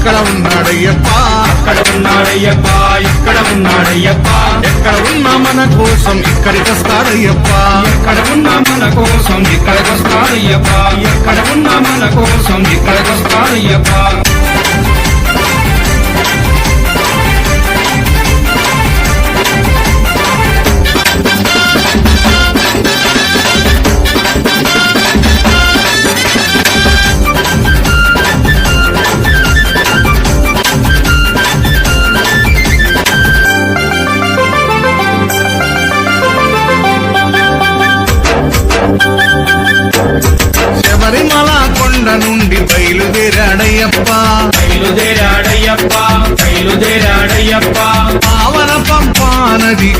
ఇక్కడ ఉన్నాడయ్యప్ప, అక్కడ ఉన్నాడయ్యప్ప, ఇక్కడ ఉన్నాడయ్యప్ప, ఎక్కడ ఉన్నా మన కోసం ఇక్కడికి వస్తాడయ్యప్ప, ఎక్కడ ఉన్నా మన కోసం ఇక్కడికి వస్తాడయ్యప్ప, ఎక్కడ ఉన్నా మన కోసం ఇక్కడికి వస్తాడయ్యప్ప. శబరిమల కొండ నుండి బయలుదేరాడయ్యప్ప, బయలుదేరాడయ్యప్ప, బయలుదేరాడయ్యప్ప, పావన పంపా నది